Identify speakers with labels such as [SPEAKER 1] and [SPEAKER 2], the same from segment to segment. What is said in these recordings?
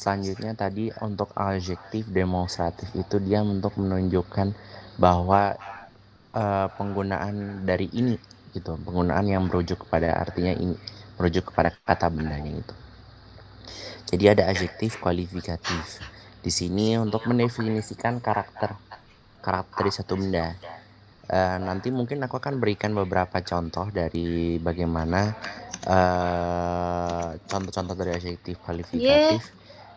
[SPEAKER 1] Selanjutnya tadi untuk adjektif demonstratif itu dia untuk menunjukkan bahwa penggunaan dari ini gitu, penggunaan yang merujuk kepada artinya ini, merujuk kepada kata bendanya itu. Jadi ada adjektif kualifikatif. Di sini untuk mendefinisikan karakter di satu benda. Nanti mungkin aku akan berikan beberapa contoh dari bagaimana contoh-contoh dari adjektif
[SPEAKER 2] Ye,
[SPEAKER 1] kualifikatif,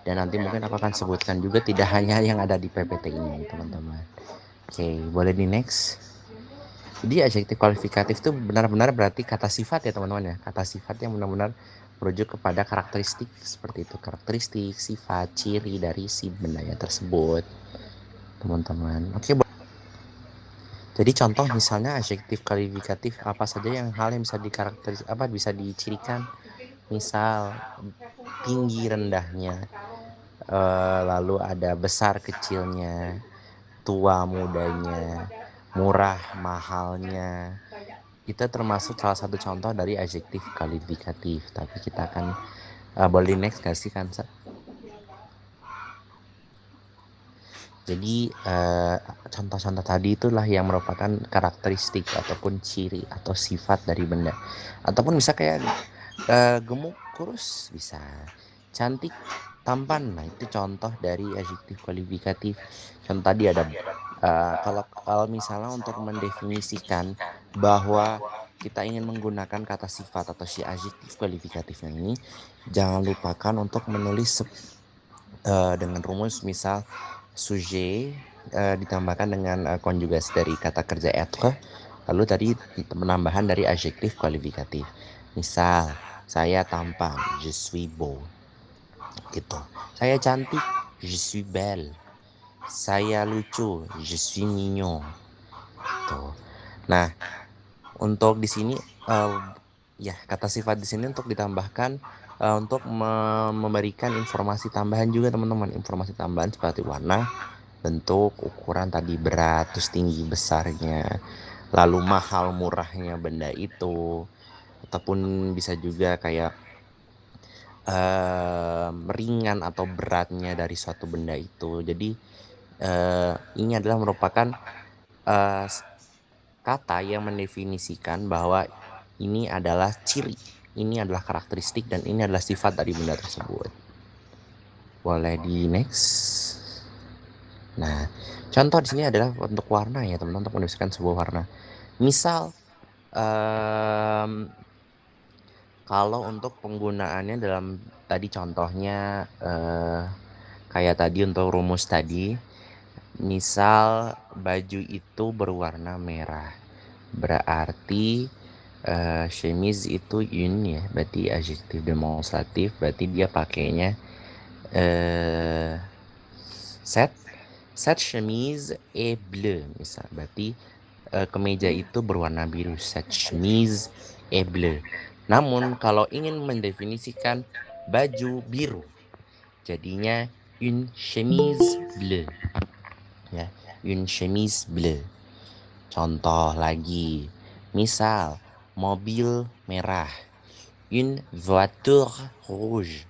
[SPEAKER 1] dan nanti mungkin aku akan sebutkan juga tidak hanya yang ada di PPT ini teman-teman. Oke, boleh di next. Jadi adjektif kualifikatif itu benar-benar berarti kata sifat ya teman-teman ya, kata sifat yang benar-benar merujuk kepada karakteristik seperti itu, karakteristik, sifat, ciri dari si bendanya tersebut teman-teman. Oke, jadi contoh misalnya adjektif kualifikatif apa saja hal yang bisa bisa dicirikan. Misal tinggi rendahnya, lalu ada besar kecilnya, tua mudanya, murah mahalnya. Itu termasuk salah satu contoh dari adjektif kualifikatif. Tapi kita akan boleh next gak sih Kansa? Jadi contoh-contoh tadi itulah yang merupakan karakteristik ataupun ciri atau sifat dari benda. Ataupun bisa kayak gemuk, kurus, bisa cantik, tampan. Nah itu contoh dari adjektif kualifikatif. Contoh tadi ada kalau misalnya untuk mendefinisikan bahwa kita ingin menggunakan kata sifat atau si adjektif kualifikatifnya ini, jangan lupakan untuk menulis dengan rumus misal sujet ditambahkan dengan konjugasi dari kata kerja être, lalu tadi penambahan dari adjektif kualifikatif. Misal, saya tampan, je suis beau. Gitu. Saya cantik, je suis belle. Saya lucu, je suis mignon. Gitu. Nah, untuk di sini ya kata sifat di sini untuk ditambahkan untuk memberikan informasi tambahan juga teman-teman, informasi tambahan seperti warna, bentuk, ukuran tadi, berat, terus tinggi besarnya, lalu mahal murahnya benda itu, ataupun bisa juga kayak ringan atau beratnya dari suatu benda itu. Jadi ini adalah merupakan uh, kata yang mendefinisikan bahwa ini adalah ciri, ini adalah karakteristik, dan ini adalah sifat dari benda tersebut. Boleh di next. Nah, contoh di sini adalah untuk warna ya teman-teman, untuk mendefinisikan sebuah warna. Misal kalau untuk penggunaannya dalam tadi contohnya kayak tadi untuk rumus tadi, misal baju itu berwarna merah, berarti chemise itu une ya, berarti adjektif demonstratif, berarti dia pakainya cette chemise est bleue misal, berarti kemeja itu berwarna biru, cette chemise est bleue. Namun kalau ingin mendefinisikan baju biru, jadinya une chemise bleue ya, une chemise bleue. Contoh lagi, misal mobil merah, une voiture rouge.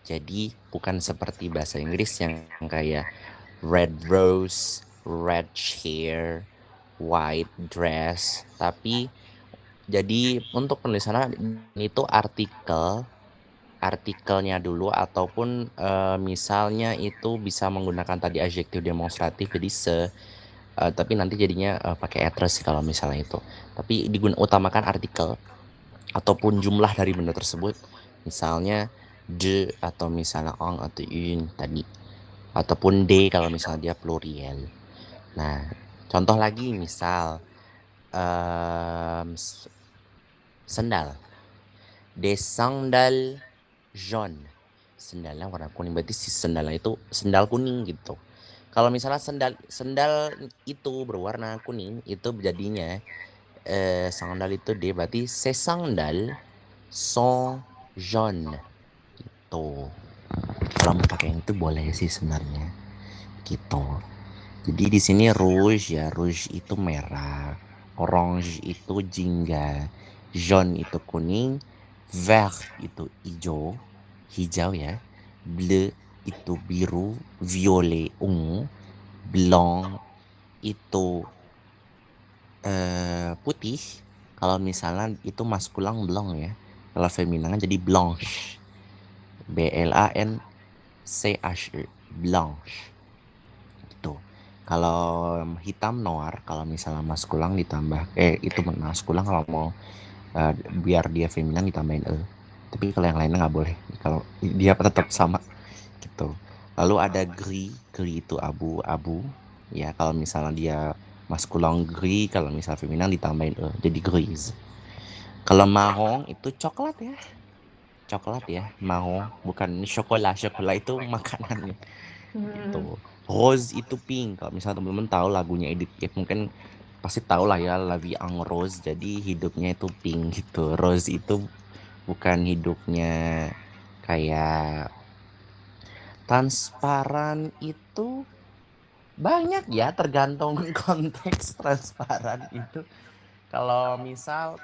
[SPEAKER 1] Jadi bukan seperti bahasa Inggris yang kayak red rose, red chair, white dress, tapi jadi untuk penulisannya itu artikelnya dulu, ataupun misalnya itu bisa menggunakan tadi adjektif demonstratif, jadi tapi nanti jadinya pakai address sih kalau misalnya itu. Tapi utamakan artikel ataupun jumlah dari benda tersebut. Misalnya de atau misalnya on atau une tadi. Ataupun de kalau misalnya dia pluriel. Nah, contoh lagi misal sendal. Des sandales jaunes. Sendalnya warna kuning, berarti si sendalnya itu sendal kuning gitu. Kalau misalnya sendal itu berwarna kuning, itu jadinya sandal itu D, berarti ces sandales sont jaunes gitu. Kalau mau pakai yang itu boleh sih sebenarnya gitu. Jadi di sini rouge ya, rouge itu merah, orange itu jingga, jaune itu kuning, vert itu hijau, hijau ya, bleu itu biru, violet ungu, blanc itu putih. Kalau misalnya itu maskulang blanc ya. Kalau feminan jadi blanche. BLANCHE, blanche. Itu. Kalau hitam noir, kalau misalnya maskulang ditambah itu maskulang, kalau mau biar dia feminan ditambahin e. Tapi kalau yang lainnya nggak boleh. Kalau dia tetap sama gitu. Lalu ada gris, gris itu abu-abu. Ya kalau misalnya dia maskulang gris, kalau misalnya feminan ditambahin e, jadi gris. Kalau marron itu coklat ya. Coklat ya, marron, bukan coklat. Coklat itu makanan gitu. Rose itu pink. Kalau misalnya teman-teman tahu lagunya Edith Piaf, mungkin pasti tahu lah ya, La Vie en Rose. Jadi hidupnya itu pink gitu. Rose itu bukan hidupnya kayak transparan itu banyak ya, tergantung konteks transparan itu. Kalau misal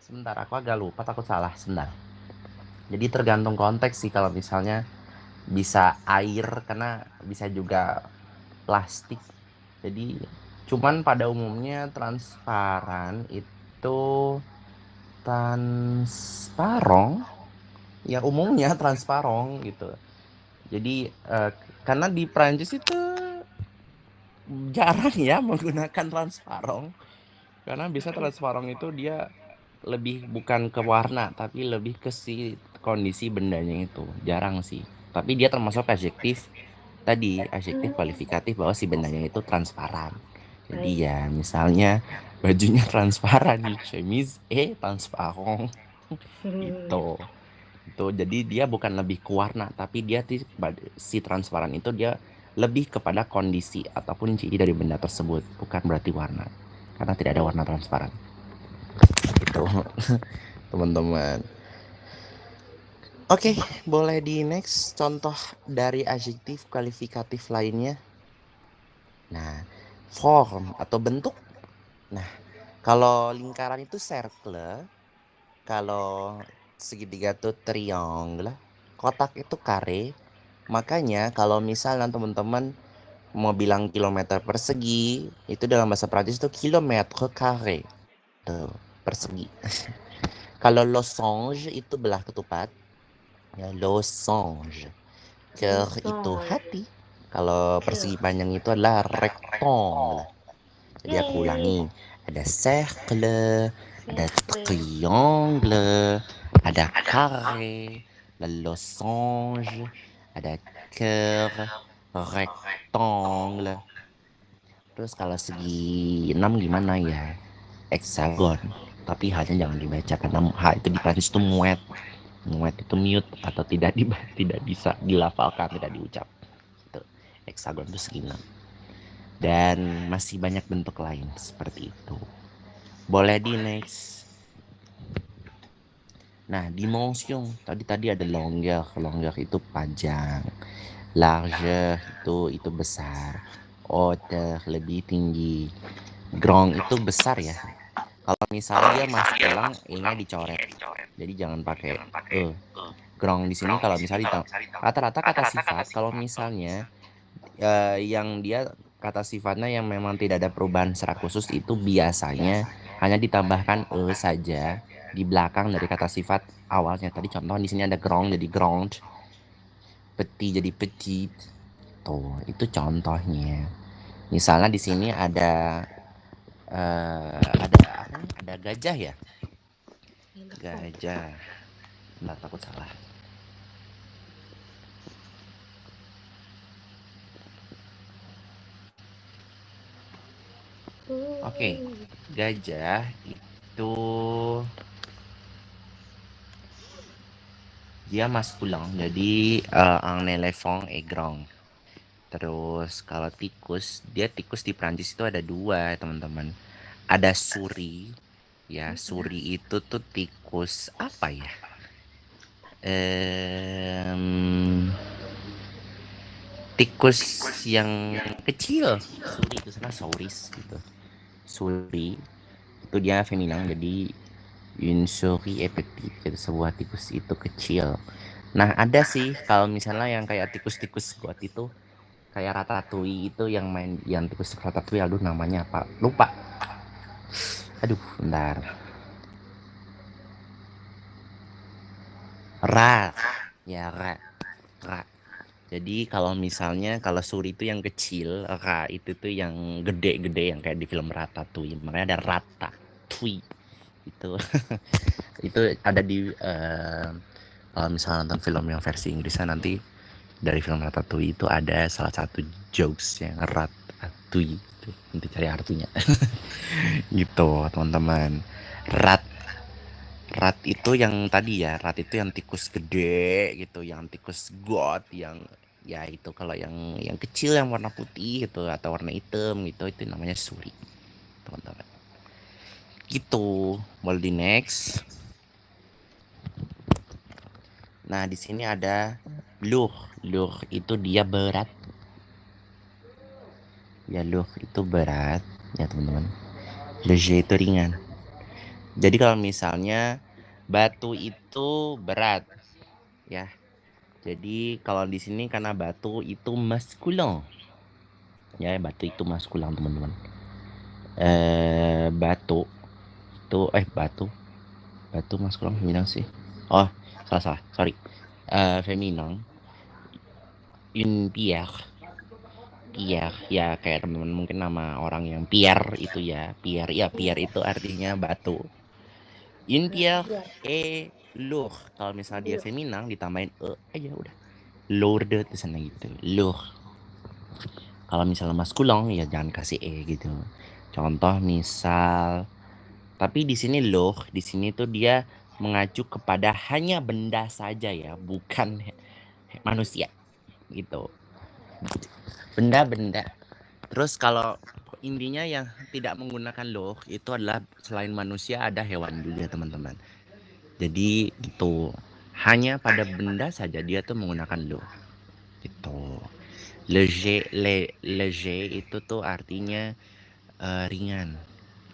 [SPEAKER 1] sebentar, aku agak lupa, takut salah sebentar. Jadi tergantung konteks sih, kalau misalnya bisa air, karena bisa juga plastik. Jadi cuman pada umumnya transparan itu transparan ya, umumnya transparan gitu. Jadi karena di Prancis itu jarang ya menggunakan transparan, karena bisa transparan itu dia lebih bukan ke warna tapi lebih ke si kondisi bendanya itu, jarang sih. Tapi dia termasuk adjektif tadi, adjektif kualifikatif bahwa si bendanya itu transparan. Jadi ya misalnya bajunya transparan, chemise transparan itu. Itu jadi dia bukan lebih ke warna, tapi dia si transparan itu dia lebih kepada kondisi ataupun ciri dari benda tersebut, bukan berarti warna, karena tidak ada warna transparan itu. Teman-teman, oke, boleh di next contoh dari adjektif kualifikatif lainnya. Nah, form atau bentuk. Nah, kalau lingkaran itu cercle, kalau segitiga itu triangle, kotak itu kare. Makanya kalau misalnya teman-teman mau bilang kilometer persegi, itu dalam bahasa Prancis itu kilometre carré. Tuh, persegi. Kalau losange itu belah ketupat. Ya, losange. Cœur itu hati. Kalau persegi panjang itu adalah rectangle. Jadi aku ulangi. Ada cercle, ada triangle, ada carré, ada losange, ada cœur, rectangle. Terus kalau segi 6 gimana ya? Hexagon. Tapi hanya jangan dibaca karena H itu di Prancis itu muet. Muet itu mute atau tidak tidak bisa dilafalkan, tidak diucap. Itu. Hexagon itu segi 6. Dan masih banyak bentuk lain seperti itu. Boleh di next. Nah, dimension tadi ada longueur. Longueur itu panjang. Largeur itu besar. Hauteur lebih tinggi. Grand itu besar ya. Kalau misalnya dia maskulang, e-nya dicoret. Jadi jangan pakai Grand di sini. Kalau misalnya rata-rata kata sifat, kalau misalnya yang dia kata sifatnya yang memang tidak ada perubahan secara khusus, itu biasanya hanya ditambahkan saja di belakang dari kata sifat awalnya. Tadi contoh di sini ada grand jadi grand, petit jadi petit. Tuh, itu contohnya. Misalnya di sini ada ada gajah ya. Gajah. Nggak, takut salah. Oke, gajah itu dia maskulin, jadi un éléphant est grand. Terus kalau tikus, tikus di Prancis itu ada dua teman-teman. Ada suri, ya suri itu tuh tikus apa ya? Tikus yang kecil. Suri itu sana sauris gitu. Suri itu dia feminan, jadi une souris est petite, gitu, sebuah tikus itu kecil. Nah ada sih kalau misalnya yang kayak tikus-tikus got itu, kayak Ratatouille itu yang main, yang tikus Ratatouille, aduh namanya apa lupa, aduh bentar. Ra, ya Ra, Ra. Jadi kalau misalnya kalau Suri itu yang kecil, Ra itu tuh yang gede-gede yang kayak di film Ratatouille. Makanya ada Ratatouille itu. Itu ada di kalau misalnya nonton film yang versi Inggrisnya nanti, dari film Ratatouille itu ada salah satu jokes yang Ratatouille itu, nanti cari artinya. Gitu teman-teman. Rat Rat itu yang tadi ya, rat itu yang tikus gede gitu, yang tikus god, yang ya itu kalau yang kecil yang warna putih gitu atau warna hitam gitu, itu namanya suri, teman-teman. Gitu. Boleh di next. Nah, di sini ada luh. Luh itu dia berat. Ya luh itu berat ya, teman-teman. Leger itu ringan. Jadi kalau misalnya batu itu berat ya. Jadi kalau di sini karena batu itu maskulin. Ya, batu itu maskulin, teman-teman. Batu itu batu. Batu maskulin feminin sih. Oh, salah, sorry. Feminin. Une pierre. Pierre ya kayak teman-teman mungkin nama orang yang Pierre itu ya. Pierre ya, Pierre itu artinya batu. Une pierre est lourd. Kalau misalnya dia feminin ditambahin aja udah. Lourde tulisannya gitu. Lourd. Kalau misalnya maskulin ya jangan kasih gitu. Contoh misal, tapi di sini loh, di sini tuh dia mengacu kepada hanya benda saja ya, bukan manusia gitu. Benda-benda. Terus kalau intinya yang tidak menggunakan loh itu adalah selain manusia ada hewan juga, teman-teman. Jadi itu hanya pada benda saja dia tuh menggunakan loh. Gitu. Leger itu tuh artinya ringan.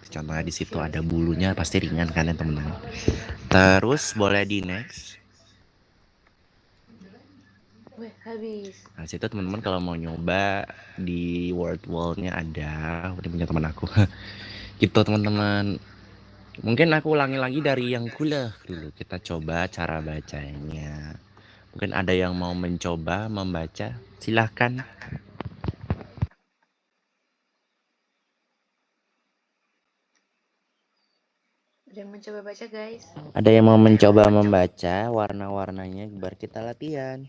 [SPEAKER 1] Contohnya di situ ada bulunya pasti ringan kan ya, teman-teman. Terus boleh di next.
[SPEAKER 2] Habis.
[SPEAKER 1] Nah, situ teman-teman kalau mau nyoba di word wall-nya ada, udah punya teman aku. Gitu teman-teman. Mungkin aku ulangi lagi dari yang kuliah dulu. Kita coba cara bacanya. Mungkin ada yang mau mencoba membaca, silahkan.
[SPEAKER 2] Ada yang mencoba baca, guys?
[SPEAKER 1] Ada yang mau mencoba membaca warna-warnanya biar kita latihan.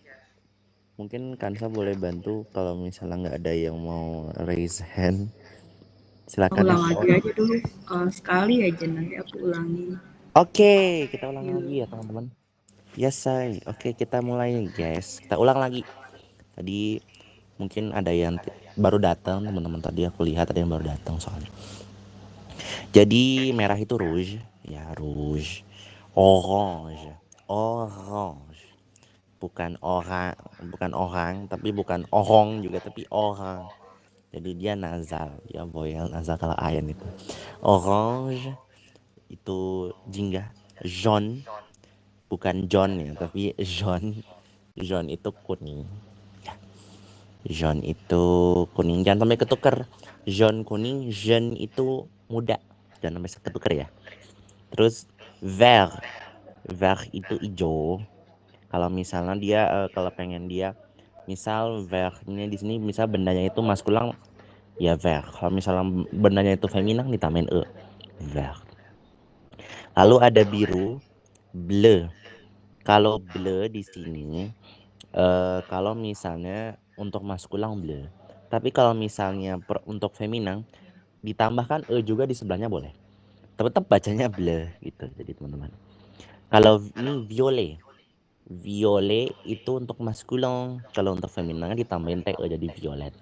[SPEAKER 1] Mungkin Kansa boleh bantu kalau misalnya nggak ada yang mau raise hand. Silakan ya.
[SPEAKER 3] Ulang lagi aja dulu sekali aja, nanti aku ulangi.
[SPEAKER 1] Oke, kita ulang lagi ya teman-teman. Yes, say. Oke, kita mulai guys. Kita ulang lagi. Tadi mungkin ada yang baru datang, teman-teman. Tadi aku lihat ada yang baru datang soalnya. Jadi merah itu rouge, ya rouge. Orange, orange. Bukan orang, tapi bukan orang juga, tapi orang. Jadi dia nasal, ya voyel nasal kalau ayan itu. Orange itu jingga. Jaune, bukan John ya, tapi jaune. Jaune itu kuning. Ya. Jaune itu kuning, jangan sampai ketukar. Jaune kuning, jeune itu muda. Jangan sampai ketukar ya. Terus vert. Vert itu hijau. Kalau misalnya dia kalau pengen dia misal vertnya di sini misal bendanya itu maskulin ya vert. Kalau misalnya bendanya itu feminin ditambahin vert. Lalu ada biru, bleu. Kalau bleu di sini kalau misalnya untuk maskulin bleu. Tapi kalau misalnya untuk feminin ditambahkan juga di sebelahnya boleh. Tetap bacanya bleu gitu. Jadi teman-teman. Kalau ini violet. Violet itu untuk maskulin, kalau untuk feminin ditambahin jadi violet.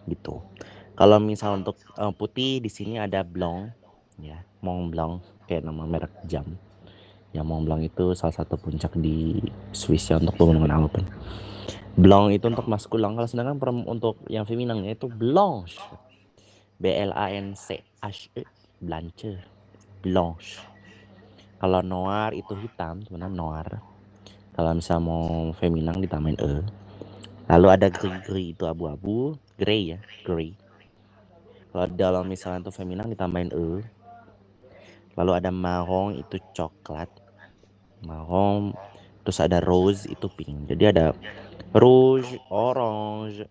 [SPEAKER 1] Gitu. Kalau misal untuk putih di sini ada blanc ya, Mont Blanc kayak nama merek jam. Ya Mont Blanc itu salah satu puncak di Swiss ya untuk pegunungan Alpen. Blanc itu untuk maskulin, kalau sedangkan untuk yang feminennya itu blanche. BLANCHE, blanche. Blanche. Kalau noir itu hitam, sebenarnya noir. Kalau misal mau feminan ditambahin e. Lalu ada gris itu abu-abu, grey ya, grey. Kalau dalam misalnya itu feminan ditambahin e. Lalu ada marron itu coklat, marron. Terus ada rose itu pink. Jadi ada rouge, orange,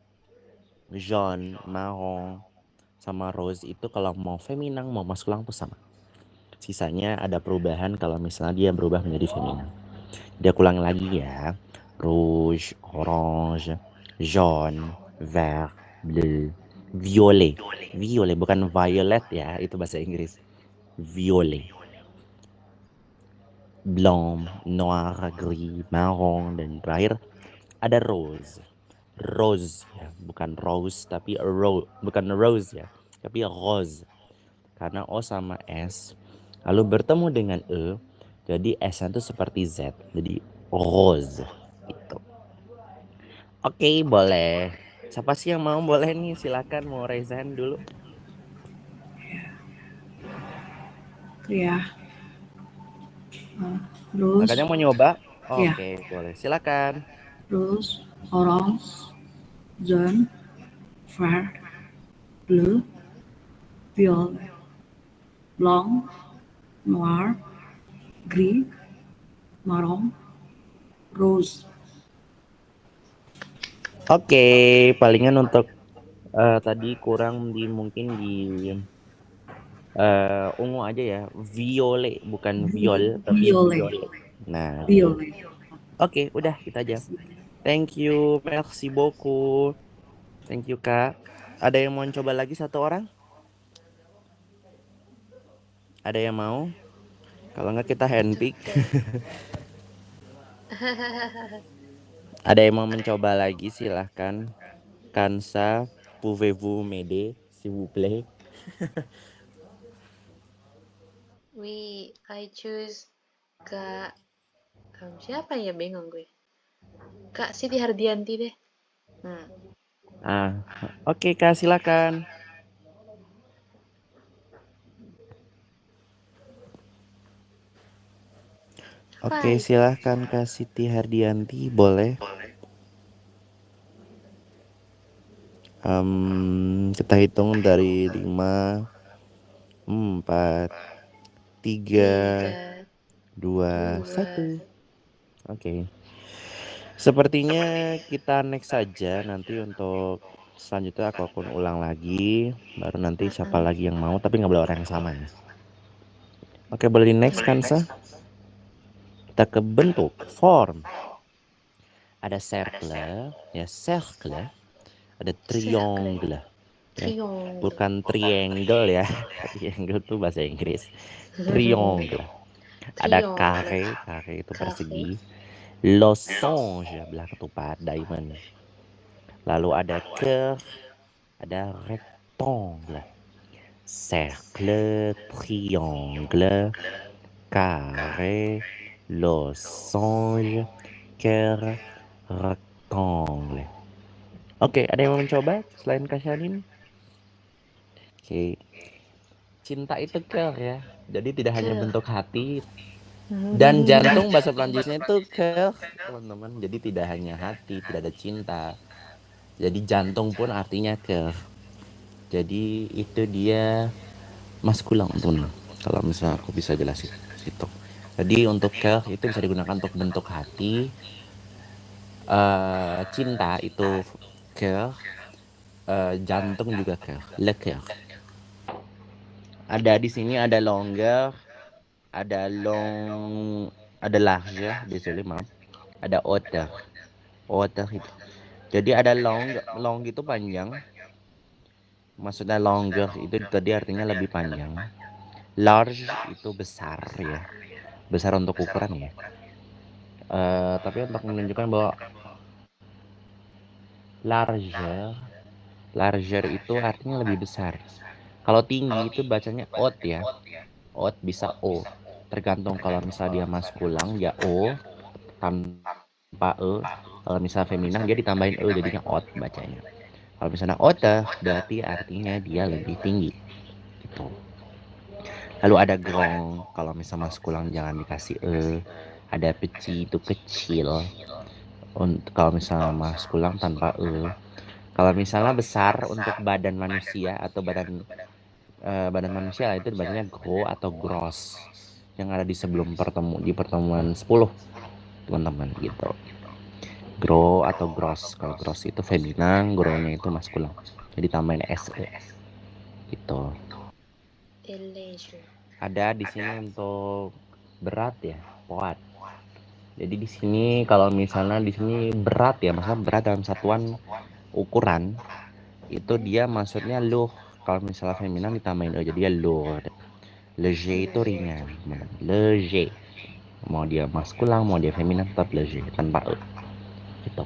[SPEAKER 1] jaune, marron, sama rose itu kalau mau feminan mau maskuline tuh sama. Sisanya ada perubahan kalau misalnya dia berubah menjadi feminan. Dia ulangi lagi ya. Rouge, orange, jaune, vert, bleu, violet. Violet bukan violet ya, itu bahasa Inggris. Violet. Blanc, noir, gris, marron, dan terakhir ada rose. Rose ya, bukan rose tapi bukan rose ya, tapi rose. Karena O sama S lalu bertemu dengan E, jadi S-nya itu seperti Z, jadi rose gitu. Oke, boleh. Siapa sih yang mau? Boleh nih, silakan mau raise hand dulu.
[SPEAKER 3] Ya. Rose.
[SPEAKER 1] Makanya mau nyoba?
[SPEAKER 3] Ya.
[SPEAKER 1] Oke, boleh. Silakan.
[SPEAKER 3] Rose, orange, jaune, vert, bleu, violet, blanc, noir, gris, marron, rose.
[SPEAKER 1] Oke, palingan untuk tadi kurang mungkin di ungu aja ya, violet bukan viol tapi violet. Nah,
[SPEAKER 3] Violet.
[SPEAKER 1] Oke, udah kita aja. Thank you, merci beaucoup. Thank you Kak. Ada yang mau coba lagi satu orang? Ada yang mau? Kalau nggak kita handpick. Ada yang mau mencoba lagi silahkan. Kansa, pouvez-vous m'aider, s'il vous plaît?
[SPEAKER 2] I choose Kak siapa ya, bingung gue. Kak Siti Hardianti deh.
[SPEAKER 1] Oke Kak, silakan. Oke, silahkan Kak Siti Hardianti, boleh. Kita hitung dari 5, 4, 3, 2, 1. Oke. Sepertinya kita next saja nanti untuk selanjutnya aku akan ulang lagi. Baru nanti siapa lagi yang mau, tapi nggak boleh orang yang sama ya. Oke, boleh di next kan, Sa? Kita ke bentuk, form. Ada circle, ya cercle. Ada triangle. Ya. Bukan triangle ya. Triangle itu bahasa Inggris. Triangle. Ada carré itu persegi. Losange, belah ketupat, diamond. Lalu ada curve, ada rectangle. Cercle, triangle, carré, losange, curve, rectangle. Oke, ada yang mau mencoba selain Kak Shanin? Oke. Cinta itu curve ya. Jadi tidak hanya bentuk hati dan jantung, bahasa Prancisnya itu curve, teman-teman. Jadi tidak hanya hati, tidak ada cinta. Jadi jantung pun artinya curve. Jadi itu dia maskulin, teman. Kalau misalnya aku bisa jelasin itu. Jadi untuk curve itu bisa digunakan untuk bentuk hati. Cinta itu curve. Jantung juga curve, le curve. Ada di sini ada longer, ada long, ada large, désolé maaf. Ada hauteur itu. Jadi ada long itu panjang. Maksudnya longer itu tadi artinya lebih panjang. Large itu besar ya. Besar untuk ukuran ya. Tapi untuk menunjukkan bahwa larger itu artinya lebih besar. Kalau tinggi itu bacanya haute ya. Haute bisa O. Tergantung kalau misalnya dia maskulang ya O tanpa E. Kalau misalnya feminan dia ditambahin E jadinya haute bacanya. Kalau misalnya haute berarti artinya dia lebih tinggi. Gitu. Lalu ada grand, kalau misalnya maskulang jangan dikasih E. Ada petit itu kecil. Kalau misalnya maskulang tanpa e. Kalau misalnya besar untuk badan manusia atau badan manusia itu bacanya gros atau gross yang ada di sebelum pertemuan 10 teman-teman gitu. Gros atau gross. Kalau gross itu feminin, gros-nya itu maskulang. Jadi tambahin se gitu.
[SPEAKER 2] Leisure.
[SPEAKER 1] Ada di sini untuk berat ya, poat. Jadi di sini kalau misalnya di sini berat ya, maksudnya berat dalam satuan ukuran itu dia maksudnya lourd. Kalau misalnya feminin ditambahin e jadi dia lourd. Léger itu ringan, léger. Mau dia maskulang, mau dia feminin tetap léger tanpa e. Gitu.